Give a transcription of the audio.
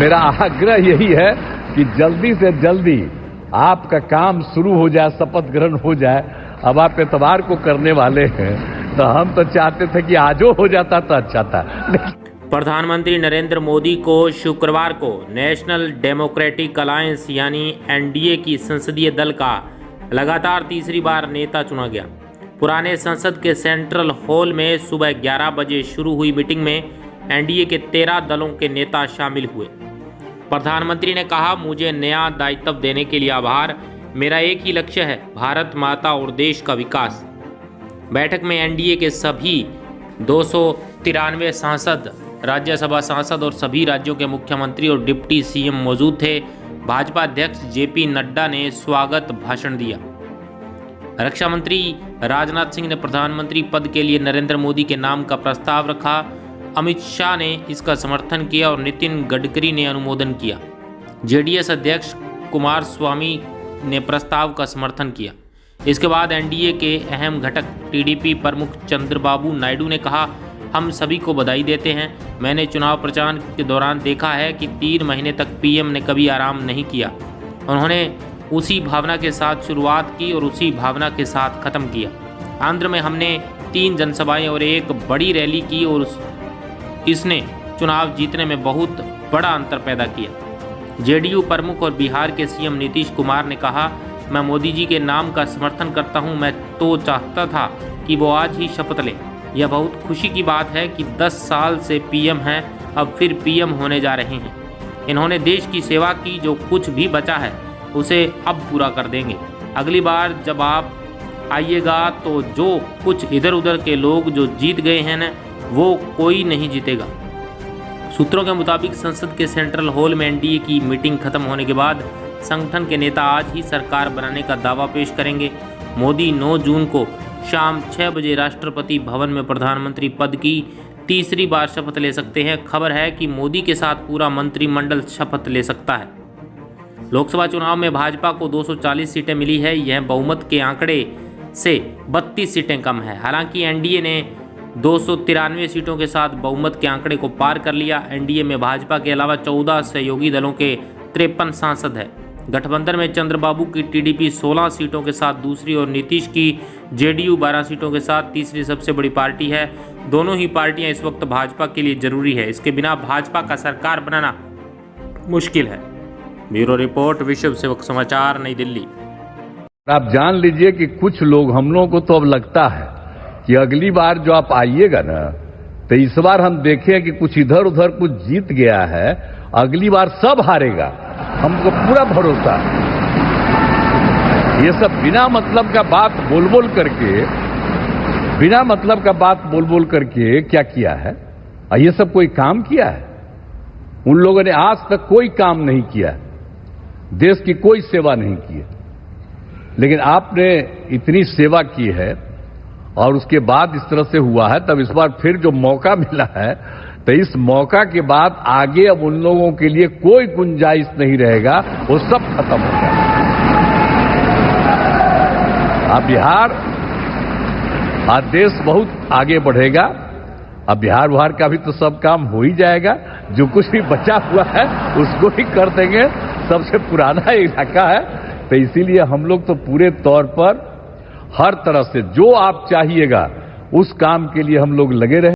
मेरा आग्रह यही है कि जल्दी से जल्दी आपका काम शुरू हो जाए, शपथ ग्रहण हो जाए। अब आप एतवार को करने वाले हैं, तो हम तो चाहते थे कि आजो हो जाता तो अच्छा था। प्रधानमंत्री नरेंद्र मोदी को शुक्रवार को नेशनल डेमोक्रेटिक अलायंस यानी एनडीए की संसदीय दल का लगातार तीसरी बार नेता चुना गया। पुराने संसद के सेंट्रल हॉल में सुबह 11 बजे शुरू हुई मीटिंग में एनडीए के 13 दलों के नेता शामिल हुए। प्रधानमंत्री ने कहा, मुझे नया दायित्व देने के लिए आभार। मेरा एक ही लक्ष्य है, भारत माता और देश का विकास। बैठक में एनडीए के सभी 293 सांसद, राज्यसभा सांसद और सभी राज्यों के मुख्यमंत्री और डिप्टी सीएम मौजूद थे। भाजपा अध्यक्ष जेपी नड्डा ने स्वागत भाषण दिया। रक्षा मंत्री राजनाथ सिंह ने प्रधानमंत्री पद के लिए नरेंद्र मोदी के नाम का प्रस्ताव रखा। अमित शाह ने इसका समर्थन किया और नितिन गडकरी ने अनुमोदन किया। जेडीएस अध्यक्ष कुमारस्वामी ने प्रस्ताव का समर्थन किया। इसके बाद एनडीए के अहम घटक टीडीपी प्रमुख चंद्रबाबू नायडू ने कहा, हम सभी को बधाई देते हैं। मैंने चुनाव प्रचार के दौरान देखा है कि 3 महीने तक पीएम ने कभी आराम नहीं किया। उन्होंने उसी भावना के साथ शुरुआत की और उसी भावना के साथ ख़त्म किया। आंध्र में हमने 3 जनसभाएं और एक बड़ी रैली की और इसने चुनाव जीतने में बहुत बड़ा अंतर पैदा किया। जेडीयू प्रमुख और बिहार के सीएम नीतीश कुमार ने कहा, मैं मोदी जी के नाम का समर्थन करता हूं। मैं तो चाहता था कि वो आज ही शपथ लें। यह बहुत खुशी की बात है कि 10 साल से पीएम हैं, अब फिर पीएम होने जा रहे हैं। इन्होंने देश की सेवा की, जो कुछ भी बचा है उसे अब पूरा कर देंगे। अगली बार जब आप आइएगा तो जो कुछ इधर उधर के लोग जो जीत गए हैं न, वो कोई नहीं जीतेगा। सूत्रों के मुताबिक संसद के सेंट्रल हॉल में एनडीए की मीटिंग खत्म होने के बाद संगठन के नेता आज ही सरकार बनाने का दावा पेश करेंगे। मोदी 9 जून को शाम 6 बजे राष्ट्रपति भवन में प्रधानमंत्री पद की तीसरी बार शपथ ले सकते हैं। खबर है कि मोदी के साथ पूरा मंत्रिमंडल शपथ ले सकता है। लोकसभा चुनाव में भाजपा को 240 सीटें मिली है। यह बहुमत के आंकड़े से 32 सीटें कम है। हालांकि एनडीए ने 293 सीटों के साथ बहुमत के आंकड़े को पार कर लिया। एनडीए में भाजपा के अलावा 14 सहयोगी दलों के 53 सांसद हैं। गठबंधन में चंद्रबाबू की टीडीपी 16 सीटों के साथ दूसरी और नीतीश की जेडीयू 12 सीटों के साथ तीसरी सबसे बड़ी पार्टी है। दोनों ही पार्टियां इस वक्त भाजपा के लिए जरूरी है। इसके बिना भाजपा का सरकार बनाना मुश्किल है। ब्यूरो रिपोर्ट, विश्व सेवक समाचार, नई दिल्ली। आप जान लीजिए कि कुछ लोग, हम लोगों को तो अब लगता है कि अगली बार जो आप आइएगा ना, तो इस बार हम देखें कि कुछ इधर उधर कुछ जीत गया है, अगली बार सब हारेगा। हमको पूरा भरोसा है। ये सब बिना मतलब का बात बोल बोल करके क्या किया है? ये सब कोई काम किया है? उन लोगों ने आज तक कोई काम नहीं किया, देश की कोई सेवा नहीं की है। लेकिन आपने इतनी सेवा की है और उसके बाद इस तरह से हुआ है, तब इस बार फिर जो मौका मिला है, तो इस मौका के बाद आगे अब उन लोगों के लिए कोई गुंजाइश नहीं रहेगा, वो सब खत्म हो जाएगा। अब बिहार, आज देश बहुत आगे बढ़ेगा। अब बिहार का भी तो सब काम हो ही जाएगा। जो कुछ भी बचा हुआ है उसको ही कर देंगे। सबसे पुराना इलाका है, तो इसीलिए हम लोग तो पूरे तौर पर हर तरह से जो आप चाहिएगा उस काम के लिए हम लोग लगे रहे।